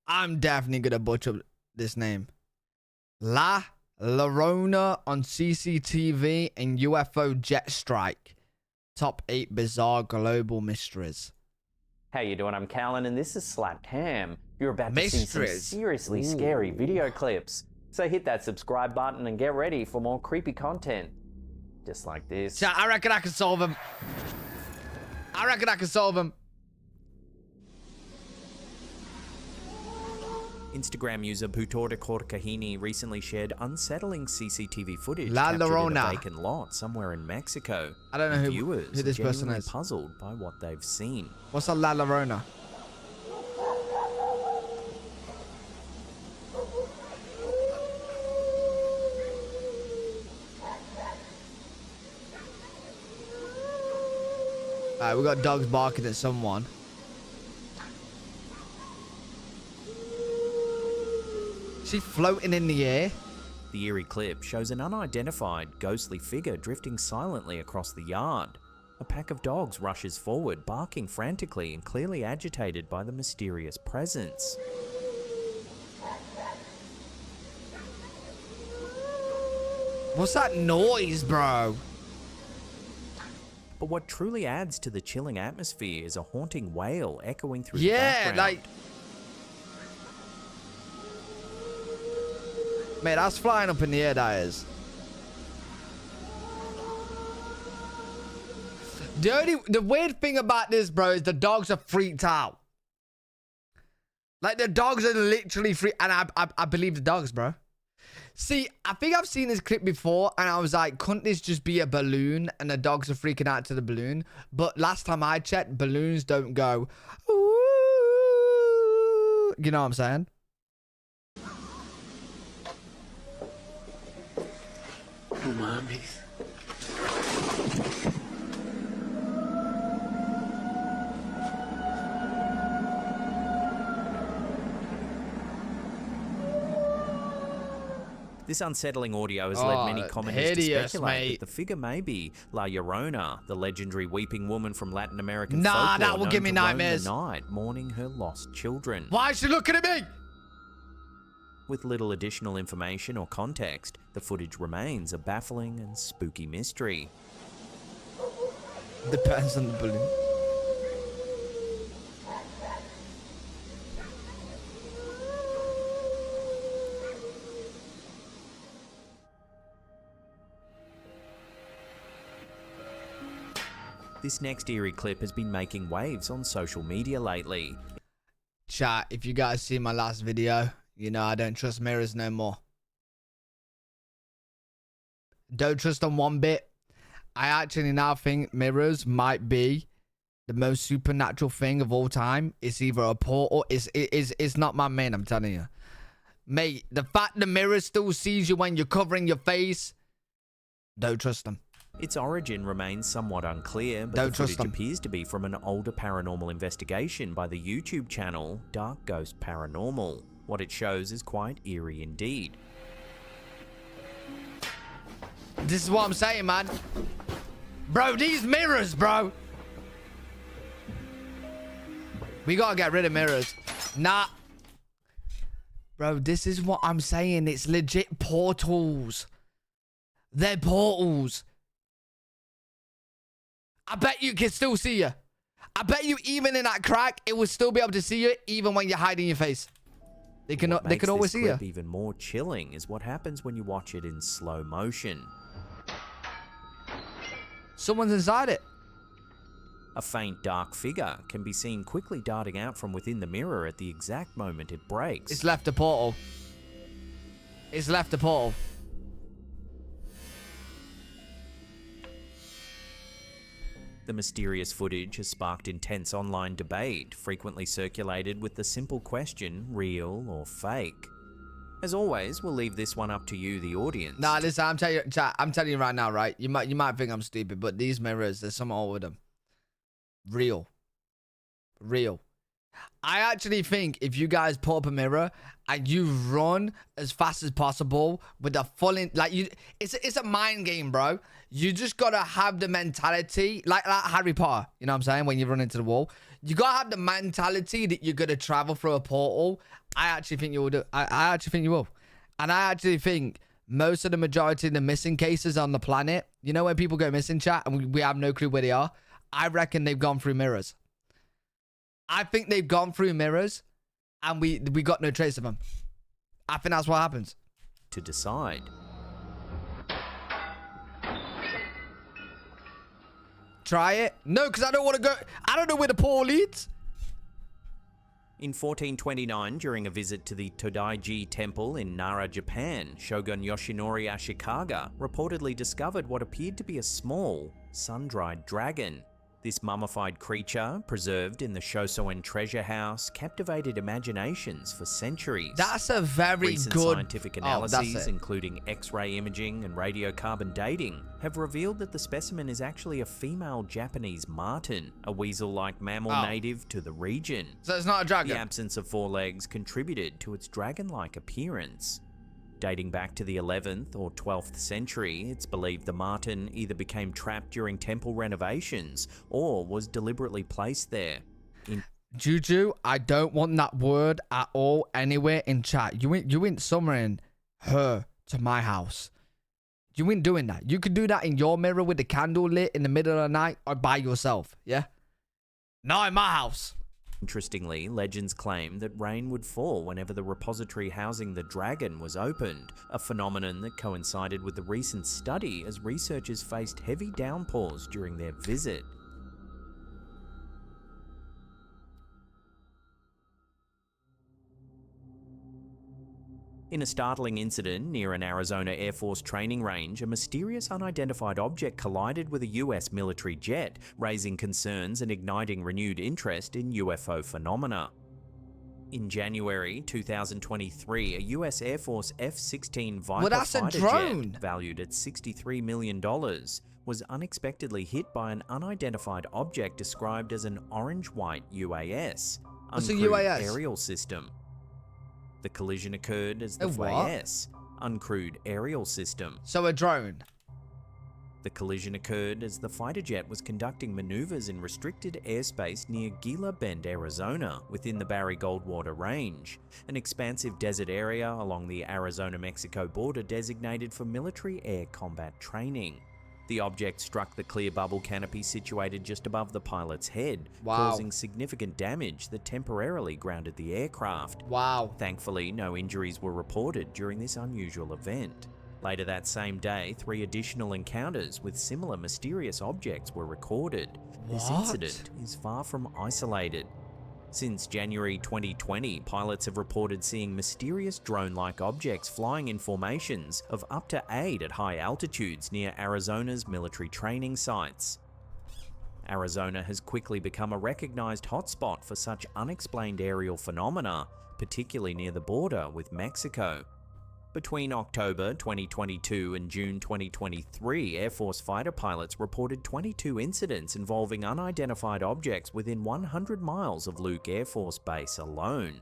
I'm definitely gonna butcher this name. Llorona on CCTV and UFO Jet Strike. Top 8 bizarre global mysteries. How you doing? I'm Callan, and this is Slapped Ham. You're about to see some seriously scary video clips. So hit that subscribe button and get ready for more creepy content. Just like this. Chat, I reckon I can solve him. I reckon I can solve him. Instagram user Putor Kahini recently shared unsettling CCTV footage La captured in Llorona. a vacant lot somewhere in Mexico. I don't know who Viewers this are person genuinely is. puzzled by what they've seen. What's a La Llorona? Alright, we got dogs barking at someone. Is she floating in the air? The eerie clip shows an unidentified, ghostly figure drifting silently across the yard. A pack of dogs rushes forward, barking frantically and clearly agitated by the mysterious presence. What's that noise, bro? But what truly adds to the chilling atmosphere is a haunting wail echoing through the Yeah, background. like... Mate, that's flying up in the air, that is. The weird thing about this, bro, is the dogs are freaked out. Like, the dogs are literally freaked, and I believe the dogs, bro. See, I think I've seen this clip before, and I was like, couldn't this just be a balloon, and the dogs are freaking out to the balloon? But last time I checked, balloons don't go, ooh. You know what I'm saying? No mames. This unsettling audio has led many commenters to speculate mate. that the figure may be La Llorona, the legendary weeping woman from Latin American Nah, folklore that will known give me to roam nightmares. the night, mourning her lost children. Why is she looking at me? With little additional information or context, the footage remains a baffling and spooky mystery. Depends on the balloon. This next eerie clip has been making waves on social media lately. Chat, if you guys see my last video, you know I don't trust mirrors no more. Don't trust them one bit. I actually now think mirrors might be the most supernatural thing of all time. It's either a portal, it's not my man, I'm telling you. Mate, the fact the mirror still sees you when you're covering your face, don't trust them. Its origin remains somewhat unclear, but Don't the trust footage them. appears to be from an older paranormal investigation by the YouTube channel Dark Ghost Paranormal. What it shows is quite eerie indeed. This is what I'm saying, man. Bro, these mirrors, bro. We gotta get rid of mirrors. Nah. Bro, this is what I'm saying. It's legit portals. They're portals. I bet you can still see you. I bet you even in that crack, it will still be able to see you even when you're hiding your face. They can always see you. Even more chilling is what happens when you watch it in slow motion. Someone's inside it. A faint dark figure can be seen quickly darting out from within the mirror at the exact moment it breaks. It's left a portal. It's left a portal. The mysterious footage has sparked intense online debate, frequently circulated with the simple question, real or fake. As always, we'll leave this one up to you, the audience. Nah, listen, I'm telling you right now, right? You might think I'm stupid, but these mirrors, there's something wrong with them. Real. I actually think if you guys put up a mirror and you run as fast as possible with the full it's a mind game, bro. You just gotta have the mentality like Harry Potter. You know what I'm saying? When you run into the wall, you gotta have the mentality that you're gonna travel through a portal. I actually think you will do. I actually think you will, and I actually think most of the majority of the missing cases on the planet, you know, when people go missing, chat, and we have no clue where they are. I reckon they've gone through mirrors. I think they've gone through mirrors and we got no trace of them. I think that's what happens. To decide. Try it? No, because I don't want to go. I don't know where the portal leads. In 1429, during a visit to the Todaiji Temple in Nara, Japan, Shogun Yoshinori Ashikaga reportedly discovered what appeared to be a small, sun-dried dragon. This mummified creature, preserved in the Shosoen treasure house, captivated imaginations for centuries. That's a very Recent good scientific analyses, including X-ray imaging and radiocarbon dating, have revealed that the specimen is actually a female Japanese marten, a weasel-like mammal native to the region. So it's not a dragon. The absence of four legs contributed to its dragon-like appearance. Dating back to the 11th or 12th century, it's believed the marten either became trapped during temple renovations or was deliberately placed there. Juju, I don't want that word at all anywhere in chat. You ain't summoning her to my house. You ain't doing that. You could do that in your mirror with the candle lit in the middle of the night or by yourself, yeah? Not in my house. Interestingly, legends claim that rain would fall whenever the repository housing the dragon was opened, a phenomenon that coincided with the recent study as researchers faced heavy downpours during their visit. In a startling incident near an Arizona Air Force training range, a mysterious unidentified object collided with a US military jet, raising concerns and igniting renewed interest in UFO phenomena. In January 2023, a US Air Force F-16 Viper fighter jet, valued at $63 million, was unexpectedly hit by an unidentified object described as an orange-white UAS, uncrewed aerial system. The collision occurred as the UAS, uncrewed aerial system. So a drone. The collision occurred as the fighter jet was conducting maneuvers in restricted airspace near Gila Bend, Arizona, within the Barry Goldwater Range, an expansive desert area along the Arizona-Mexico border designated for military air combat training. The object struck the clear bubble canopy situated just above the pilot's head, causing significant damage that temporarily grounded the aircraft. Thankfully, no injuries were reported during this unusual event. Later that same day, 3 additional encounters with similar mysterious objects were recorded. This incident is far from isolated. Since January 2020, pilots have reported seeing mysterious drone-like objects flying in formations of up to 8 at high altitudes near Arizona's military training sites. Arizona has quickly become a recognized hotspot for such unexplained aerial phenomena, particularly near the border with Mexico. Between October 2022 and June 2023, Air Force fighter pilots reported 22 incidents involving unidentified objects within 100 miles of Luke Air Force Base alone.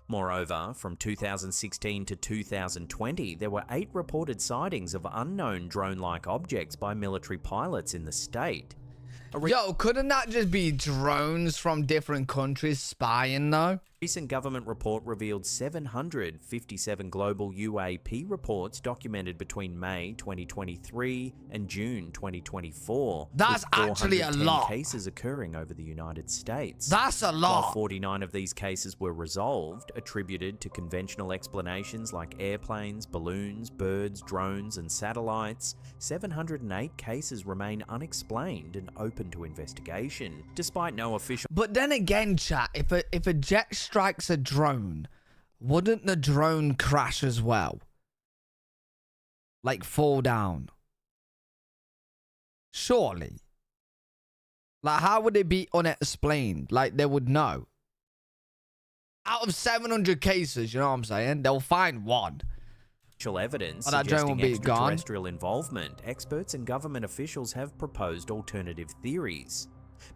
Moreover, from 2016 to 2020, there were 8 reported sightings of unknown drone-like objects by military pilots in the state. Yo, couldn't that just be drones from different countries spying though? Recent government report revealed 757 global UAP reports documented between May 2023 and June 2024. That's actually a lot. Cases occurring over the United States. That's a lot. While 49 of these cases were resolved, attributed to conventional explanations like airplanes, balloons, birds, drones, and satellites, 708 cases remain unexplained and open to investigation, despite no official... But then again, chat, if a jet strikes a drone, wouldn't the drone crash as well? Like fall down? Surely. Like, how would it be unexplained? Like, they would know. Out of 700 cases, you know what I'm saying? They'll find one. Evidence suggesting extraterrestrial involvement, experts and government officials have proposed alternative theories.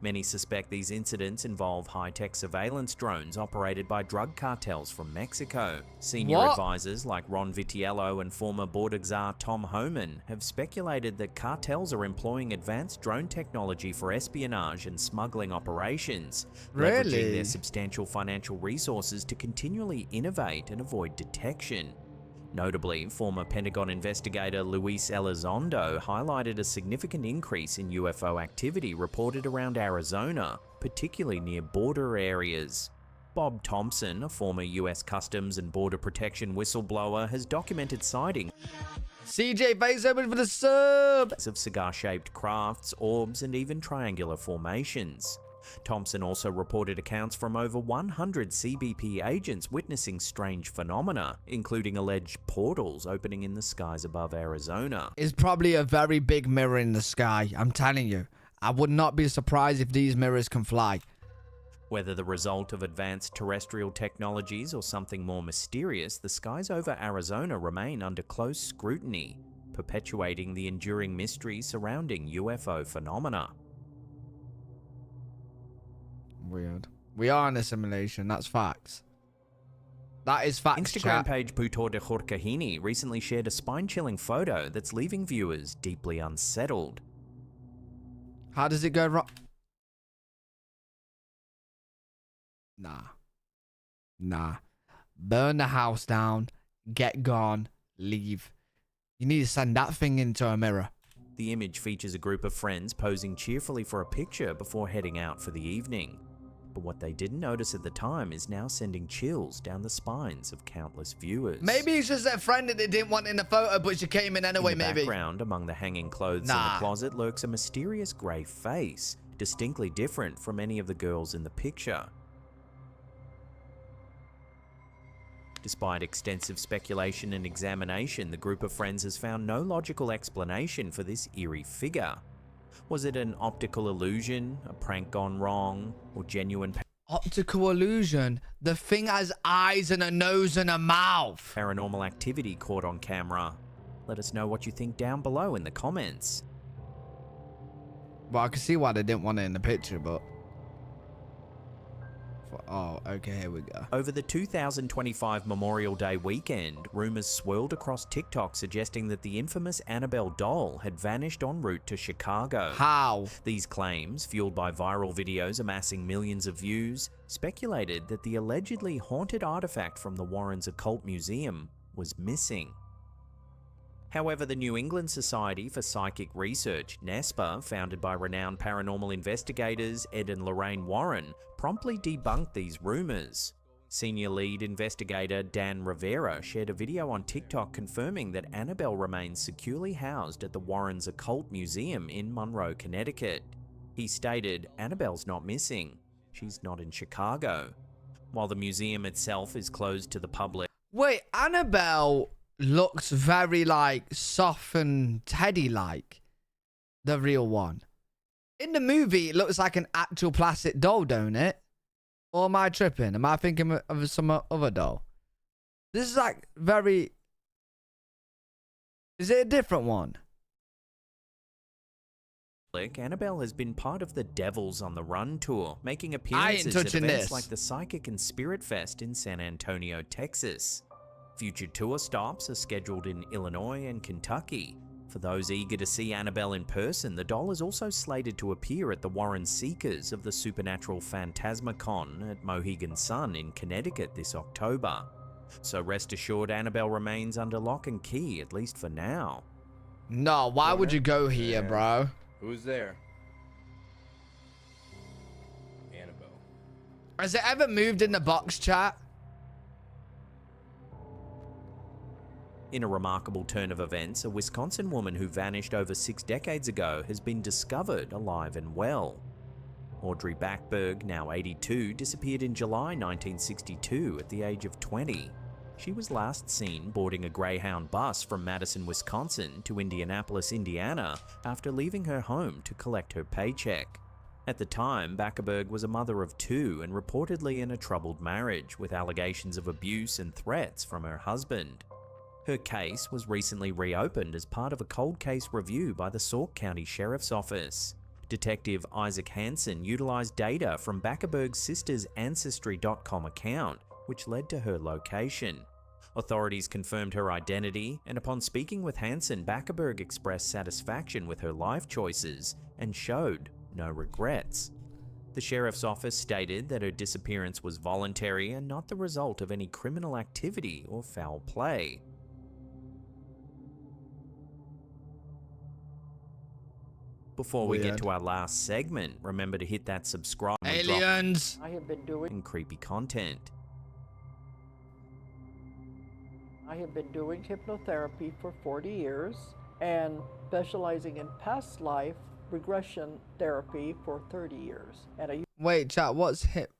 Many suspect these incidents involve high-tech surveillance drones operated by drug cartels from Mexico. Senior advisors like Ron Vitiello and former border czar Tom Homan have speculated that cartels are employing advanced drone technology for espionage and smuggling operations, leveraging their substantial financial resources to continually innovate and avoid detection. Notably, former Pentagon investigator Luis Elizondo highlighted a significant increase in UFO activity reported around Arizona, particularly near border areas. Bob Thompson, a former US Customs and Border Protection whistleblower, has documented sightings CJ, thanks so much for the sub! Of cigar-shaped crafts, orbs, and even triangular formations. Thompson also reported accounts from over 100 CBP agents witnessing strange phenomena, including alleged portals opening in the skies above Arizona. It's probably a very big mirror in the sky, I'm telling you. I would not be surprised if these mirrors can fly. Whether the result of advanced terrestrial technologies or something more mysterious, the skies over Arizona remain under close scrutiny, perpetuating the enduring mystery surrounding UFO phenomena. Weird. We are in a simulation, that's facts. That is facts, Instagram chat. page Putor de Jorcahini recently shared a spine-chilling photo that's leaving viewers deeply unsettled. How does it go wrong? Nah. Burn the house down, get gone, leave. You need to send that thing into a mirror. The image features a group of friends posing cheerfully for a picture before heading out for the evening. But what they didn't notice at the time is now sending chills down the spines of countless viewers. Maybe it's just their friend that they didn't want in the photo, but she came in anyway, in the maybe. background, among the hanging clothes in the closet, lurks a mysterious grey face, distinctly different from any of the girls in the picture. Despite extensive speculation and examination, the group of friends has found no logical explanation for this eerie figure. Was it an optical illusion, a prank gone wrong, or genuine Optical illusion? The thing has eyes and a nose and a mouth. paranormal activity caught on camera? Let us know what you think down below in the comments. Well, I can see why they didn't want it in the picture, but... Oh, okay, here we go. Over the 2025 Memorial Day weekend, rumors swirled across TikTok suggesting that the infamous Annabelle doll had vanished en route to Chicago. How? These claims, fueled by viral videos amassing millions of views, speculated that the allegedly haunted artifact from the Warrens Occult Museum was missing. However, the New England Society for Psychic Research, NESPA, founded by renowned paranormal investigators Ed and Lorraine Warren, promptly debunked these rumors. Senior lead investigator Dan Rivera shared a video on TikTok confirming that Annabelle remains securely housed at the Warrens Occult Museum in Monroe, Connecticut. He stated, "Annabelle's not missing. She's not in Chicago." While the museum itself is closed to the public. Wait, Annabelle looks very like soft and teddy-like. The real one. In the movie, it looks like an actual plastic doll, don't it? Or am I tripping? Am I thinking of some other doll? This is like very... Is it a different one? Annabelle has been part of the Devils on the Run tour, making appearances at events like the Psychic and Spirit Fest in San Antonio, Texas. Future tour stops are scheduled in Illinois and Kentucky. For those eager to see Annabelle in person, the doll is also slated to appear at the Warren Seekers of the Supernatural Phantasmacon at Mohegan Sun in Connecticut this October. So rest assured, Annabelle remains under lock and key, at least for now. No, why would you go here, bro? Who's there? Annabelle. Has it ever moved in the box, chat? In a remarkable turn of events, a Wisconsin woman who vanished over 6 decades ago has been discovered alive and well. Audrey Backberg, now 82, disappeared in July 1962 at the age of 20. She was last seen boarding a Greyhound bus from Madison, Wisconsin to Indianapolis, Indiana, after leaving her home to collect her paycheck. At the time, Backberg was a mother of 2 and reportedly in a troubled marriage, with allegations of abuse and threats from her husband. Her case was recently reopened as part of a cold case review by the Sauk County Sheriff's Office. Detective Isaac Hansen utilized data from Backberg's sister's Ancestry.com account, which led to her location. Authorities confirmed her identity, and upon speaking with Hansen, Backberg expressed satisfaction with her life choices and showed no regrets. The sheriff's office stated that her disappearance was voluntary and not the result of any criminal activity or foul play. Before we get to our last segment, remember to hit that subscribe and Aliens! I have been doing creepy content. hypnotherapy for 40 years and specializing in past life regression therapy for 30 years. And Wait, chat, what's hip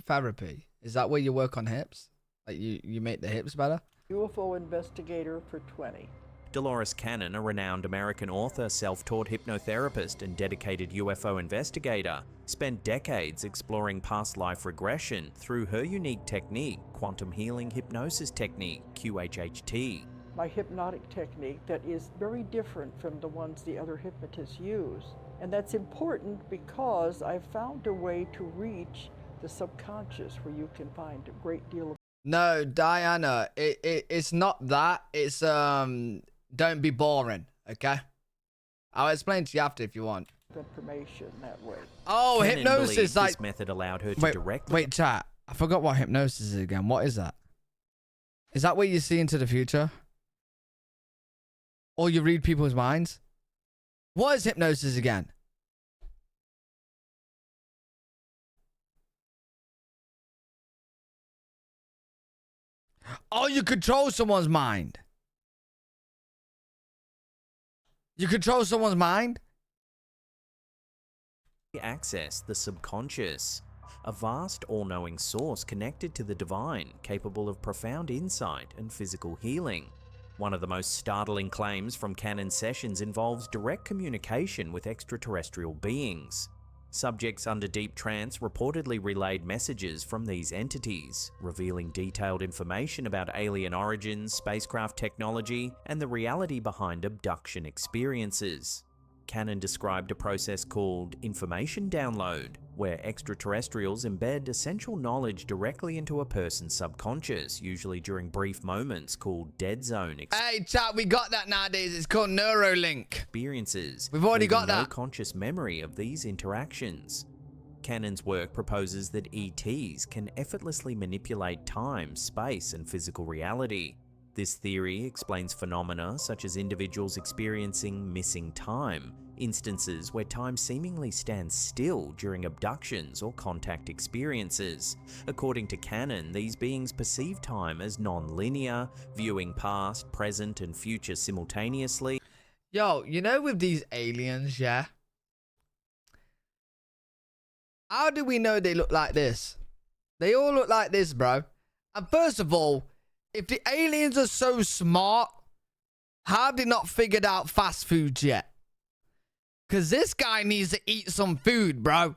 therapy? Is that where you work on hips? Like you make the hips better? UFO investigator for 20. Dolores Cannon, a renowned American author, self-taught hypnotherapist, and dedicated UFO investigator, spent decades exploring past life regression through her unique technique, quantum healing hypnosis technique, QHHT. My hypnotic technique that is very different from the ones the other hypnotists use. And that's important because I've found a way to reach the subconscious where you can find a great deal of... No, Diana, it's not that. It's, don't be boring, okay? I'll explain to you after if you want. Information that way. Oh, Cannon hypnosis, believed like... this method allowed her to directly... Wait, chat. I forgot what hypnosis is again. What is that? Is that where you see into the future? Or you read people's minds? What is hypnosis again? Oh, you control someone's mind. You control someone's mind? access the subconscious, a vast all-knowing source connected to the divine, capable of profound insight and physical healing. One of the most startling claims from Cannon's sessions involves direct communication with extraterrestrial beings. Subjects under deep trance reportedly relayed messages from these entities, revealing detailed information about alien origins, spacecraft technology, and the reality behind abduction experiences. Cannon described a process called information download, where extraterrestrials embed essential knowledge directly into a person's subconscious, usually during brief moments called dead zone Hey, chat, we got that nowadays. It's called Neuralink. experiences. We've already got leaving no that. conscious memory of these interactions. Cannon's work proposes that ETs can effortlessly manipulate time, space, and physical reality. This theory explains phenomena such as individuals experiencing missing time, instances where time seemingly stands still during abductions or contact experiences. According to Cannon, these beings perceive time as non-linear, viewing past, present, and future simultaneously. Yo, you know with these aliens, yeah? How do we know they look like this? They all look like this, bro. And first of all, if the aliens are so smart, how have they not figured out fast foods yet? Because this guy needs to eat some food, bro.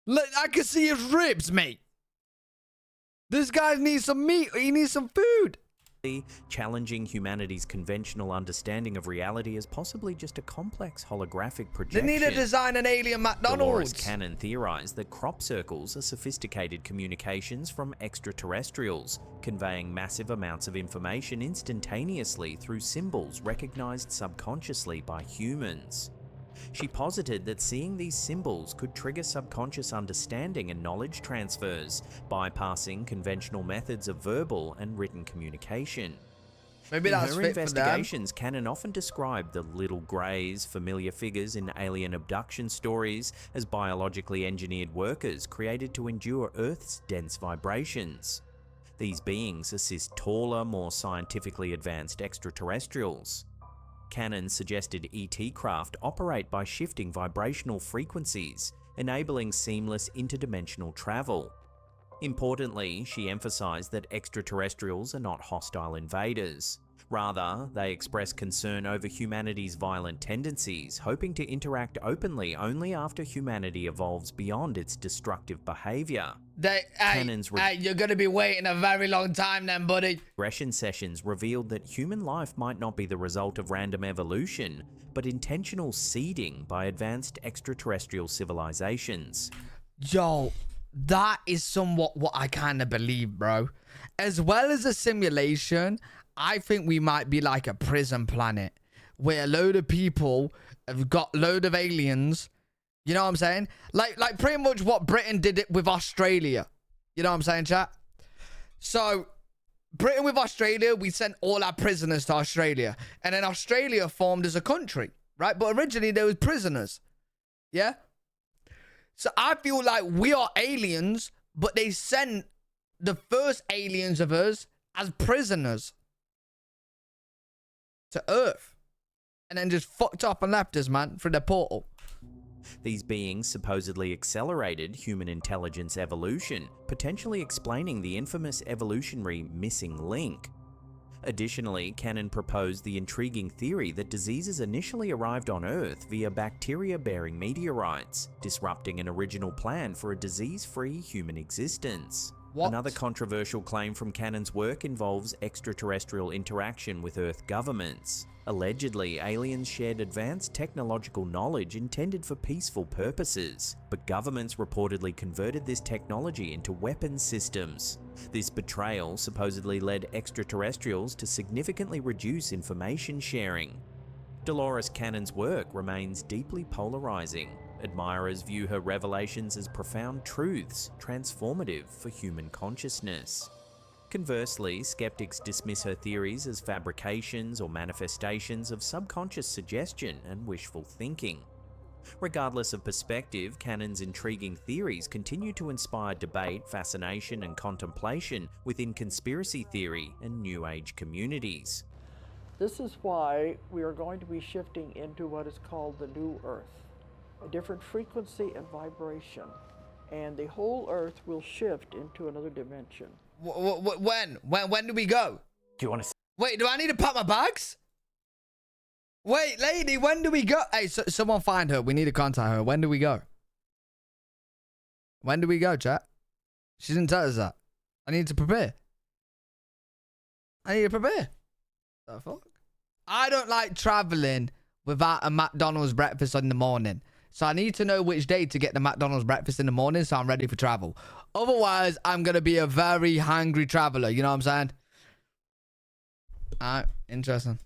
Look, I can see his ribs, mate. This guy needs some meat. He needs some food. Challenging humanity's conventional understanding of reality as possibly just a complex holographic They projection. need to design an alien Dolores McDonald's. Cannon theorized that crop circles are sophisticated communications from extraterrestrials, conveying massive amounts of information instantaneously through symbols recognized subconsciously by humans. She posited that seeing these symbols could trigger subconscious understanding and knowledge transfers, bypassing conventional methods of verbal and written communication. Maybe In that's her fit for them. investigations, Cannon often described the little greys, familiar figures in alien abduction stories, as biologically engineered workers created to endure Earth's dense vibrations. These beings assist taller, more scientifically advanced extraterrestrials. Cannon suggested ET craft operate by shifting vibrational frequencies, enabling seamless interdimensional travel. Importantly, she emphasized that extraterrestrials are not hostile invaders. Rather, they express concern over humanity's violent tendencies, hoping to interact openly only after humanity evolves beyond its destructive behavior. You're gonna be waiting a very long time then, buddy. Regression sessions revealed that human life might not be the result of random evolution, but intentional seeding by advanced extraterrestrial civilizations. Yo, that is somewhat what I kind of believe, bro. As well as a simulation, I think we might be like a prison planet where a load of people have got load of aliens. You know what I'm saying? Like pretty much what Britain did it with Australia. You know what I'm saying, chat? So, Britain with Australia, we sent all our prisoners to Australia. And then Australia formed as a country, right? But originally there was prisoners. Yeah? So I feel like we are aliens, but they sent the first aliens of us as prisoners to Earth. And then just fucked up and left us, man, through the portal. These beings supposedly accelerated human intelligence evolution, potentially explaining the infamous evolutionary missing link. Additionally, Cannon proposed the intriguing theory that diseases initially arrived on Earth via bacteria-bearing meteorites, disrupting an original plan for a disease-free human existence. What? Another controversial claim from Cannon's work involves extraterrestrial interaction with Earth governments. Allegedly, aliens shared advanced technological knowledge intended for peaceful purposes, but governments reportedly converted this technology into weapons systems. This betrayal supposedly led extraterrestrials to significantly reduce information sharing. Dolores Cannon's work remains deeply polarizing. Admirers view her revelations as profound truths, transformative for human consciousness. Conversely, skeptics dismiss her theories as fabrications or manifestations of subconscious suggestion and wishful thinking. Regardless of perspective, Cannon's intriguing theories continue to inspire debate, fascination, and contemplation within conspiracy theory and New Age communities. This is why we are going to be shifting into what is called the New Earth, a different frequency and vibration, and the whole Earth will shift into another dimension. When do we go? Do you want to? Wait, do I need to pack my bags? Wait, lady, when do we go? Hey, someone find her. We need to contact her. When do we go? When do we go, chat? She didn't tell us that. I need to prepare. The fuck? I don't like traveling without a McDonald's breakfast in the morning. So I need to know which day to get the McDonald's breakfast in the morning so I'm ready for travel. Otherwise, I'm going to be a very hungry traveler. You know what I'm saying? Alright, interesting.